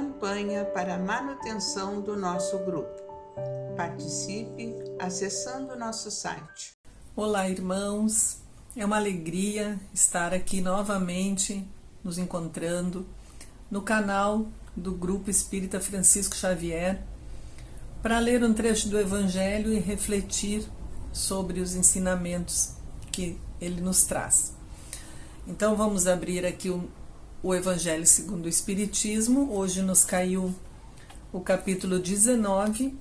campanha para a manutenção do nosso grupo. Participe acessando nosso site. Olá, irmãos! É uma alegria estar aqui novamente nos encontrando no canal do Grupo Espírita Francisco Xavier para ler um trecho do Evangelho e refletir sobre os ensinamentos que ele nos traz. Então vamos abrir aqui o Evangelho segundo o Espiritismo. Hoje nos caiu o capítulo 19,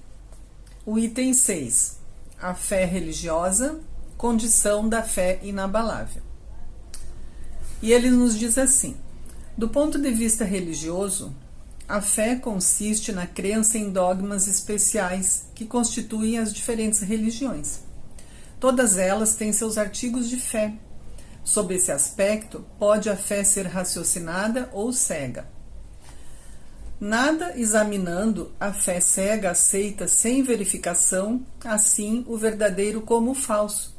o item 6, a fé religiosa, condição da fé inabalável. E ele nos diz assim: do ponto de vista religioso, a fé consiste na crença em dogmas especiais que constituem as diferentes religiões. Todas elas têm seus artigos de fé. Sob esse aspecto, pode a fé ser raciocinada ou cega. Nada examinando, a fé cega aceita sem verificação, assim, o verdadeiro como o falso,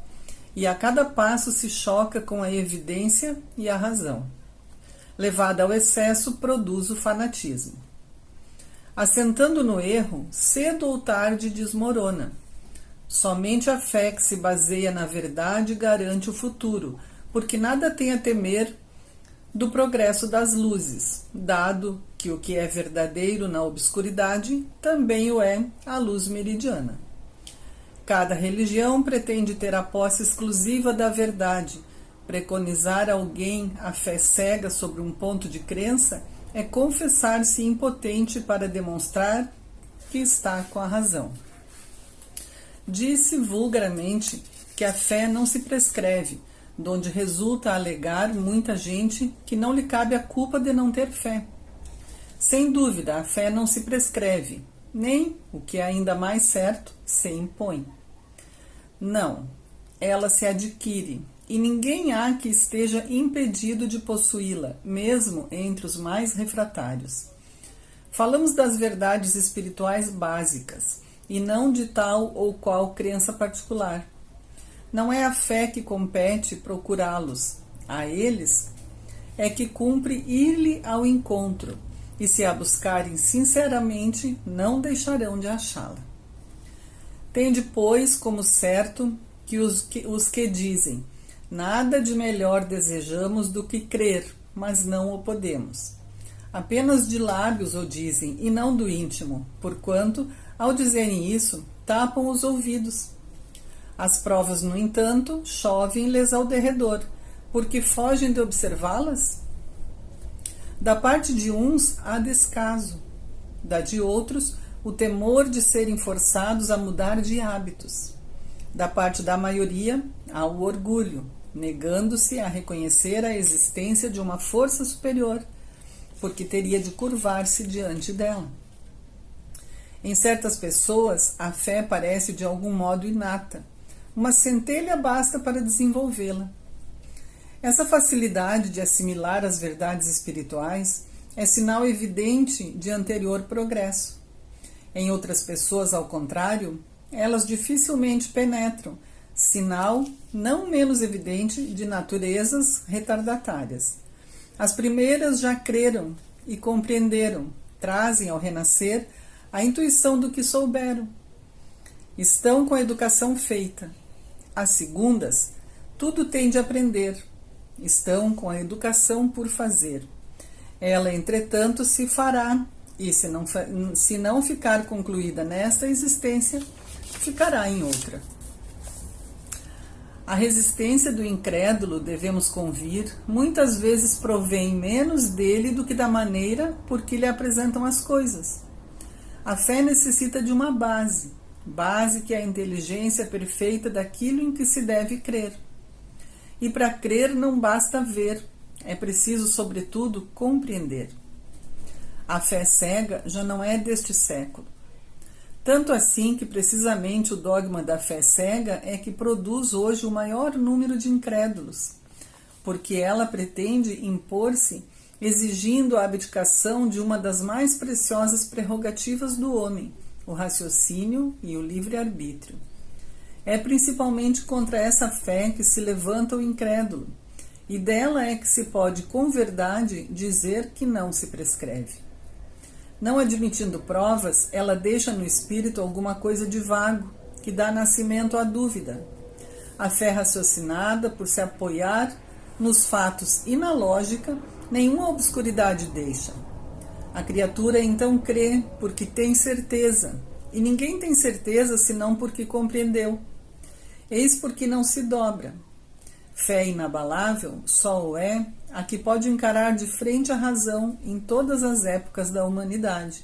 e a cada passo se choca com a evidência e a razão. Levada ao excesso, produz o fanatismo. Assentando no erro, cedo ou tarde desmorona. Somente a fé que se baseia na verdade garante o futuro, porque nada tem a temer do progresso das luzes, dado que o que é verdadeiro na obscuridade também o é à luz meridiana. Cada religião pretende ter a posse exclusiva da verdade. Preconizar alguém a fé cega sobre um ponto de crença é confessar-se impotente para demonstrar que está com a razão. Disse vulgarmente que a fé não se prescreve, donde resulta alegar muita gente que não lhe cabe a culpa de não ter fé. Sem dúvida, a fé não se prescreve, nem, o que é ainda mais certo, se impõe. Não, ela se adquire, e ninguém há que esteja impedido de possuí-la, mesmo entre os mais refratários. Falamos das verdades espirituais básicas, e não de tal ou qual crença particular. Não é a fé que compete procurá-los, a eles é que cumpre ir-lhe ao encontro, e se a buscarem sinceramente, não deixarão de achá-la. Tende, pois, como certo que os que dizem: nada de melhor desejamos do que crer, mas não o podemos. Apenas de lábios o dizem, e não do íntimo, porquanto, ao dizerem isso, tapam os ouvidos. As provas, no entanto, chovem-lhes ao derredor, porque fogem de observá-las. Da parte de uns há descaso, da de outros o temor de serem forçados a mudar de hábitos. Da parte da maioria há o orgulho, negando-se a reconhecer a existência de uma força superior, porque teria de curvar-se diante dela. Em certas pessoas, a fé parece de algum modo inata. Uma centelha basta para desenvolvê-la. Essa facilidade de assimilar as verdades espirituais é sinal evidente de anterior progresso. Em outras pessoas, ao contrário, elas dificilmente penetram, sinal não menos evidente de naturezas retardatárias. As primeiras já creram e compreenderam, trazem ao renascer a intuição do que souberam. Estão com a educação feita. As segundas, tudo têm de aprender. Estão com a educação por fazer. Ela, entretanto, se fará, e se não ficar concluída nesta existência, ficará em outra. A resistência do incrédulo, devemos convir, muitas vezes provém menos dele do que da maneira por que lhe apresentam as coisas. A fé necessita de uma base que é a inteligência perfeita daquilo em que se deve crer. E para crer não basta ver, é preciso, sobretudo, compreender. A fé cega já não é deste século. Tanto assim que precisamente o dogma da fé cega é que produz hoje o maior número de incrédulos, porque ela pretende impor-se exigindo a abdicação de uma das mais preciosas prerrogativas do homem, o raciocínio e o livre-arbítrio. É principalmente contra essa fé que se levanta o incrédulo, e dela é que se pode com verdade dizer que não se prescreve. Não admitindo provas, ela deixa no espírito alguma coisa de vago, que dá nascimento à dúvida. A fé raciocinada, por se apoiar nos fatos e na lógica, nenhuma obscuridade deixa. A criatura então crê porque tem certeza, e ninguém tem certeza senão porque compreendeu. Eis porque não se dobra. Fé inabalável só o é a que pode encarar de frente a razão em todas as épocas da humanidade.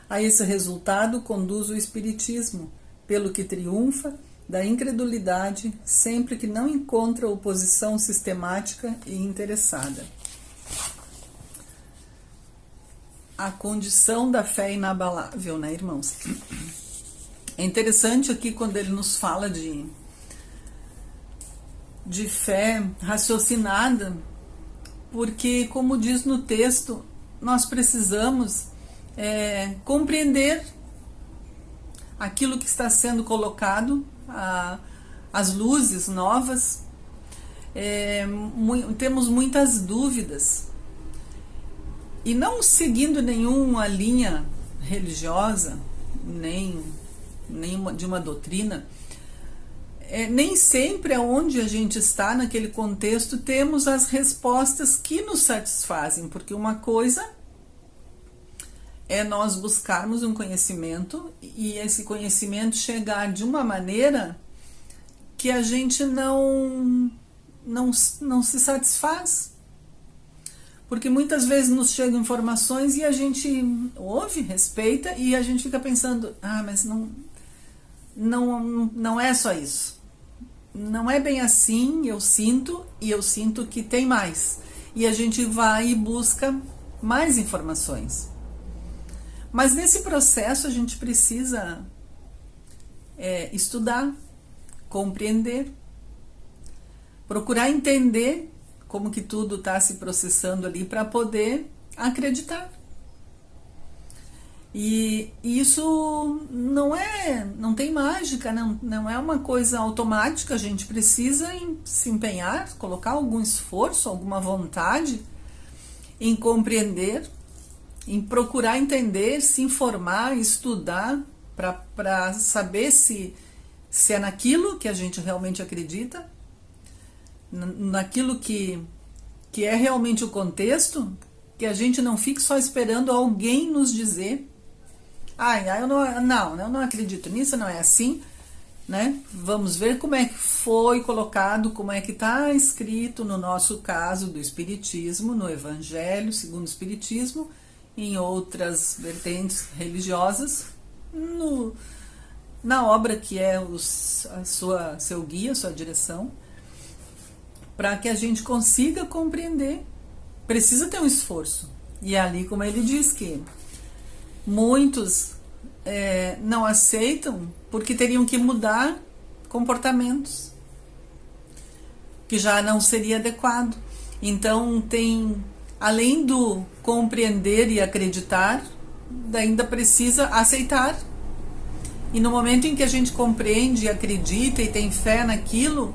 A esse resultado conduz o Espiritismo, pelo que triunfa da incredulidade sempre que não encontra oposição sistemática e interessada. A condição da fé inabalável, né, irmãos? É interessante aqui quando ele nos fala de fé raciocinada, porque, como diz no texto, nós precisamos compreender aquilo que está sendo colocado, as luzes novas. Temos muitas dúvidas, e não seguindo nenhuma linha religiosa, nem de uma doutrina, nem sempre aonde a gente está naquele contexto temos as respostas que nos satisfazem, porque uma coisa é nós buscarmos um conhecimento e esse conhecimento chegar de uma maneira que a gente não se satisfaz. Porque muitas vezes nos chegam informações e a gente ouve, respeita, e a gente fica pensando, mas não é só isso. Não é bem assim, eu sinto que tem mais. E a gente vai e busca mais informações. Mas nesse processo a gente precisa estudar, compreender, procurar entender como que tudo está se processando ali para poder acreditar. E isso não tem mágica, não é uma coisa automática. A gente precisa se empenhar, colocar algum esforço, alguma vontade em compreender, em procurar entender, se informar, estudar, para saber se é naquilo que a gente realmente acredita, naquilo que é realmente o contexto, que a gente não fique só esperando alguém nos dizer, eu não acredito nisso, não é assim, né? Vamos ver como é que foi colocado, como é que está escrito no nosso caso do Espiritismo, no Evangelho segundo o Espiritismo, em outras vertentes religiosas, na obra que é seu guia, sua direção, para que a gente consiga compreender. Precisa ter um esforço. E é ali, como ele diz, que muitos não aceitam porque teriam que mudar comportamentos, que já não seria adequado. Então, além do compreender e acreditar, ainda precisa aceitar. E no momento em que a gente compreende, acredita e tem fé naquilo,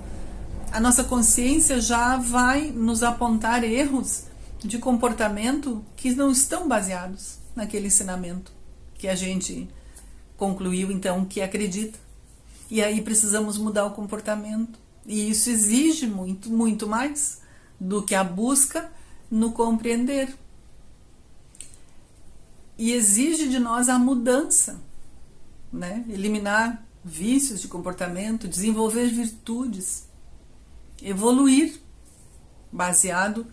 a nossa consciência já vai nos apontar erros de comportamento que não estão baseados naquele ensinamento que a gente concluiu, então, que acredita. E aí precisamos mudar o comportamento. E isso exige muito, muito mais do que a busca no compreender. E exige de nós a mudança, né? Eliminar vícios de comportamento, desenvolver virtudes, evoluir, baseado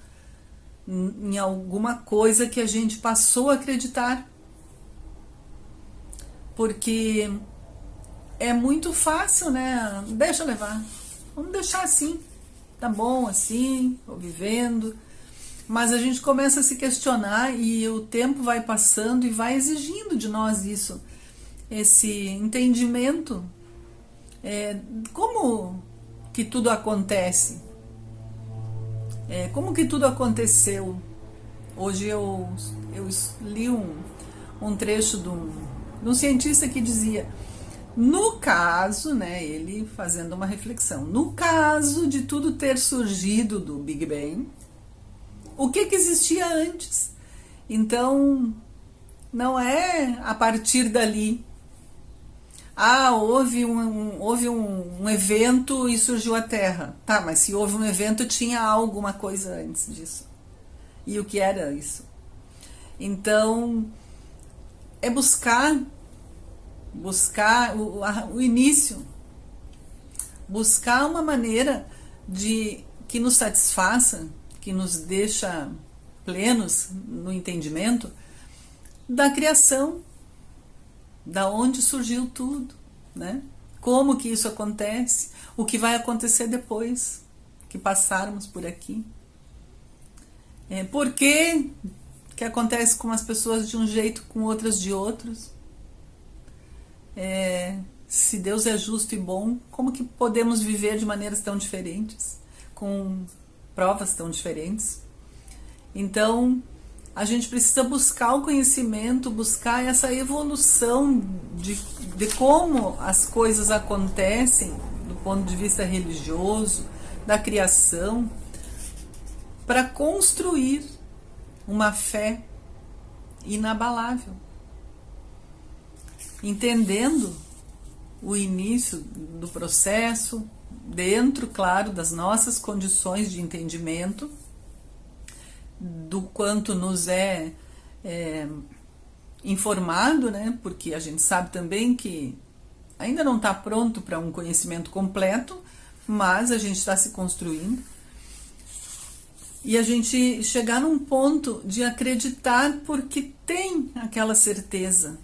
em alguma coisa que a gente passou a acreditar. Porque é muito fácil, né? Deixa levar, vamos deixar assim, tá bom assim, vou vivendo. Mas a gente começa a se questionar e o tempo vai passando e vai exigindo de nós isso, esse entendimento. Como que tudo acontece? Como que tudo aconteceu? Hoje eu li um trecho de um cientista que dizia, no caso, né, ele fazendo uma reflexão, no caso de tudo ter surgido do Big Bang, o que existia antes? Então, não é a partir dali. Houve um evento e surgiu a Terra. Tá, mas se houve um evento, tinha alguma coisa antes disso. E o que era isso? Então, é buscar o início, buscar uma maneira de que nos satisfaça, que nos deixa plenos no entendimento da criação, da onde surgiu tudo, né? Como que isso acontece, o que vai acontecer depois que passarmos por aqui. Por que acontece com as pessoas de um jeito, com outras de outros? Se Deus é justo e bom, como que podemos viver de maneiras tão diferentes, com provas tão diferentes? Então, a gente precisa buscar o conhecimento, buscar essa evolução de como as coisas acontecem do ponto de vista religioso, da criação, para construir uma fé inabalável, entendendo o início do processo, dentro, claro, das nossas condições de entendimento, do quanto nos é informado, né? Porque a gente sabe também que ainda não está pronto para um conhecimento completo, mas a gente está se construindo. E a gente chegar num ponto de acreditar porque tem aquela certeza,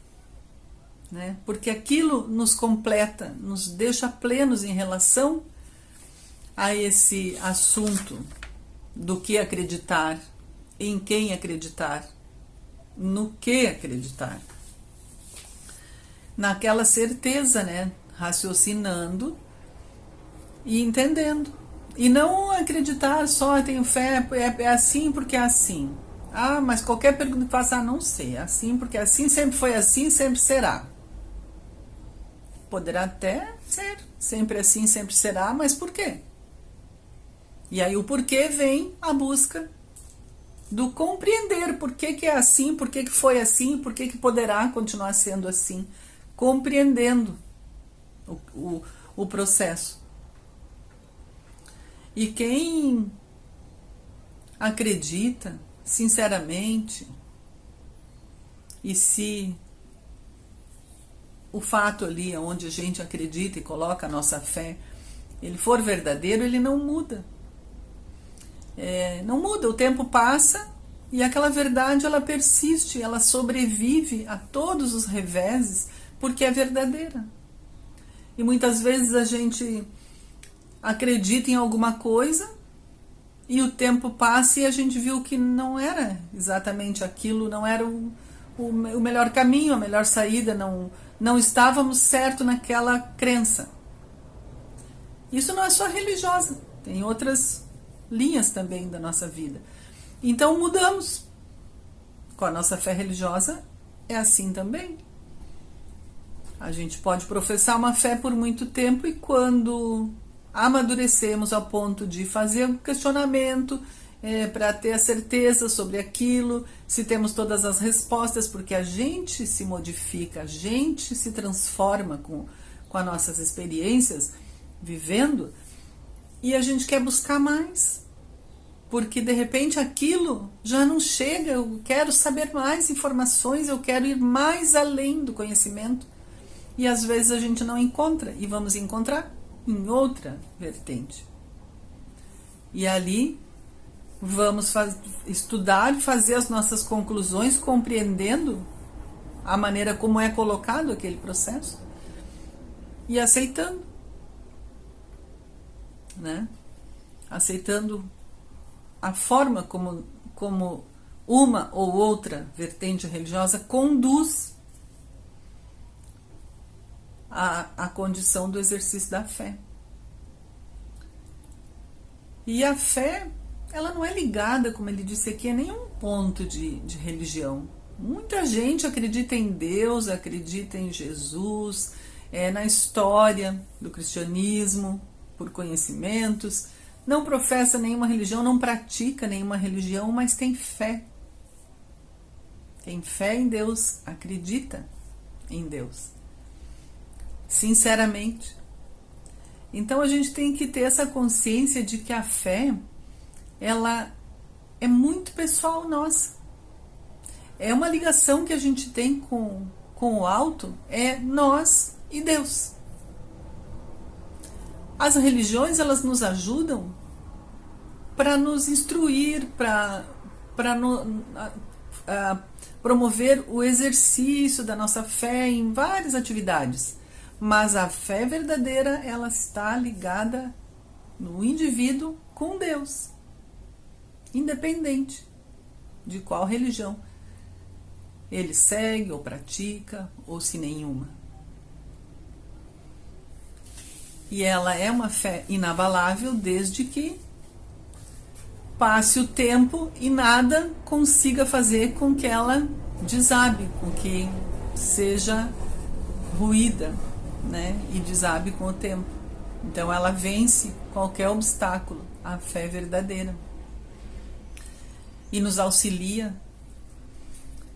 né? Porque aquilo nos completa, nos deixa plenos em relação a esse assunto do que acreditar, em quem acreditar, no que acreditar. Naquela certeza, né? Raciocinando e entendendo. E não acreditar só, tenho fé, é assim porque é assim. Mas qualquer pergunta que faça, não sei, é assim porque é assim, sempre foi assim, sempre será. Poderá até ser, sempre assim, sempre será, mas por quê? E aí o porquê vem a busca do compreender por que é assim, por que foi assim, por que poderá continuar sendo assim. Compreendendo o processo. E quem acredita sinceramente, e se o fato ali onde a gente acredita e coloca a nossa fé, ele for verdadeiro, ele não muda. Não muda, o tempo passa e aquela verdade ela persiste, ela sobrevive a todos os reveses porque é verdadeira. E muitas vezes a gente acredita em alguma coisa e o tempo passa e a gente viu que não era exatamente aquilo, não era o melhor caminho, a melhor saída, não estávamos certo naquela crença. Isso não é só religiosa, tem outras linhas também da nossa vida. Então mudamos. Com a nossa fé religiosa é assim também. A gente pode professar uma fé por muito tempo e quando amadurecemos ao ponto de fazer um questionamento para ter a certeza sobre aquilo, se temos todas as respostas, porque a gente se modifica, a gente se transforma com as nossas experiências, vivendo, e a gente quer buscar mais, porque de repente aquilo já não chega, eu quero saber mais informações, eu quero ir mais além do conhecimento, e às vezes a gente não encontra, e vamos encontrar em outra vertente. E ali vamos estudar, fazer as nossas conclusões, compreendendo a maneira como é colocado aquele processo e aceitando, né? Aceitando a forma como uma ou outra vertente religiosa conduz a condição do exercício da fé. E a fé, ela não é ligada, como ele disse aqui, a nenhum ponto de religião. Muita gente acredita em Deus, acredita em Jesus, na história do cristianismo, por conhecimentos, não professa nenhuma religião, não pratica nenhuma religião, mas tem fé. Tem fé em Deus, acredita em Deus. Sinceramente. Então a gente tem que ter essa consciência de que a fé, ela é muito pessoal nossa. É uma ligação que a gente tem com o alto, é nós e Deus. As religiões, elas nos ajudam para nos instruir, para promover o exercício da nossa fé em várias atividades. Mas a fé verdadeira, ela está ligada no indivíduo com Deus, independente de qual religião ele segue ou pratica, ou se nenhuma. E ela é uma fé inabalável desde que passe o tempo e nada consiga fazer com que ela desabe, com que seja ruída, né? E desabe com o tempo. Então ela vence qualquer obstáculo, a fé verdadeira. E nos auxilia,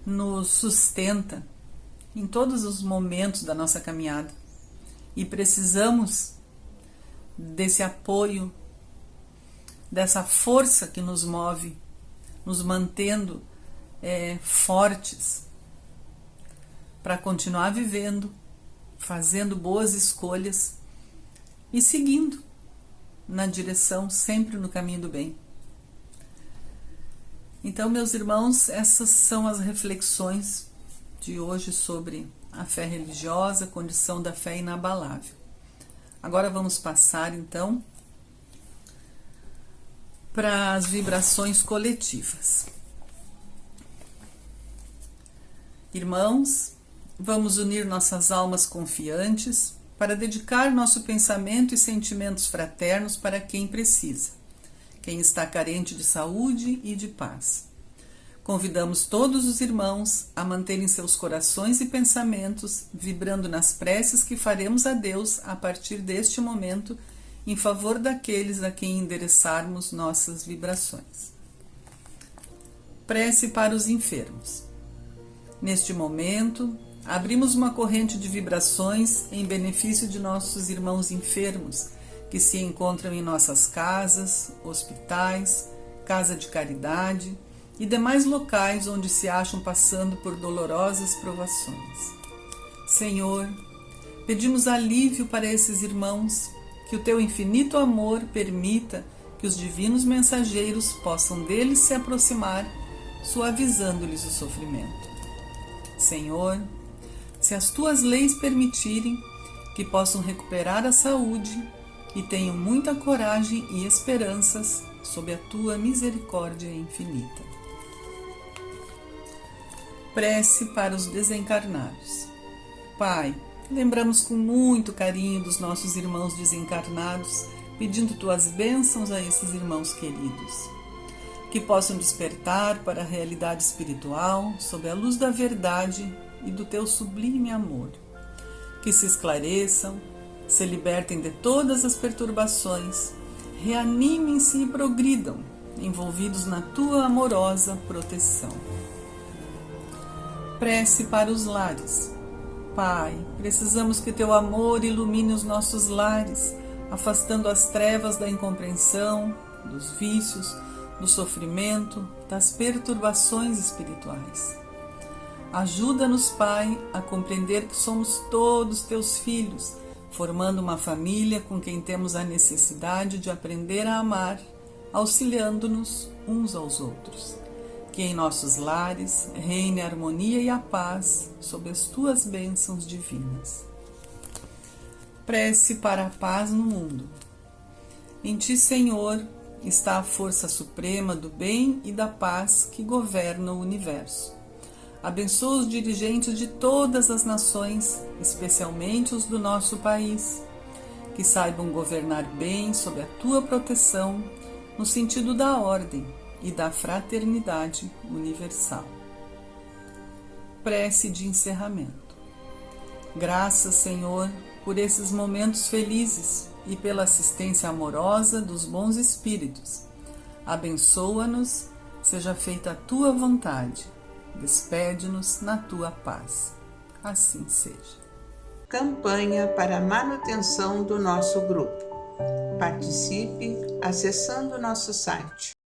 nos sustenta em todos os momentos da nossa caminhada. E precisamos desse apoio, dessa força que nos move, nos mantendo fortes para continuar vivendo, fazendo boas escolhas e seguindo na direção, sempre no caminho do bem. Então, meus irmãos, essas são as reflexões de hoje sobre a fé religiosa, a condição da fé inabalável. Agora vamos passar, então, para as vibrações coletivas. Irmãos, vamos unir nossas almas confiantes para dedicar nosso pensamento e sentimentos fraternos para quem precisa, quem está carente de saúde e de paz. Convidamos todos os irmãos a manterem seus corações e pensamentos vibrando nas preces que faremos a Deus a partir deste momento em favor daqueles a quem endereçarmos nossas vibrações. Prece para os enfermos. Neste momento, abrimos uma corrente de vibrações em benefício de nossos irmãos enfermos, que se encontram em nossas casas, hospitais, casa de caridade e demais locais onde se acham passando por dolorosas provações. Senhor, pedimos alívio para esses irmãos, que o teu infinito amor permita que os divinos mensageiros possam deles se aproximar, suavizando-lhes o sofrimento. Senhor, se as tuas leis permitirem, que possam recuperar a saúde e tenham muita coragem e esperanças sob a tua misericórdia infinita. Prece para os desencarnados. Pai, lembramos com muito carinho dos nossos irmãos desencarnados, pedindo tuas bênçãos a esses irmãos queridos. Que possam despertar para a realidade espiritual sob a luz da verdade e do teu sublime amor. Que se esclareçam, se libertem de todas as perturbações, reanimem-se e progridam, envolvidos na tua amorosa proteção. Prece para os lares. Pai, precisamos que teu amor ilumine os nossos lares, afastando as trevas da incompreensão, dos vícios, do sofrimento, das perturbações espirituais. Ajuda-nos, Pai, a compreender que somos todos teus filhos, formando uma família com quem temos a necessidade de aprender a amar, auxiliando-nos uns aos outros. Que em nossos lares reine a harmonia e a paz sob as tuas bênçãos divinas. Prece para a paz no mundo. Em ti, Senhor, está a força suprema do bem e da paz que governa o universo. Abençoa os dirigentes de todas as nações, especialmente os do nosso país, que saibam governar bem sob a tua proteção, no sentido da ordem e da fraternidade universal. Prece de encerramento. Graças, Senhor, por esses momentos felizes e pela assistência amorosa dos bons espíritos. Abençoa-nos, seja feita a tua vontade, Despede-nos na tua paz. Assim seja. Campanha para a manutenção do nosso grupo. Participe acessando nosso site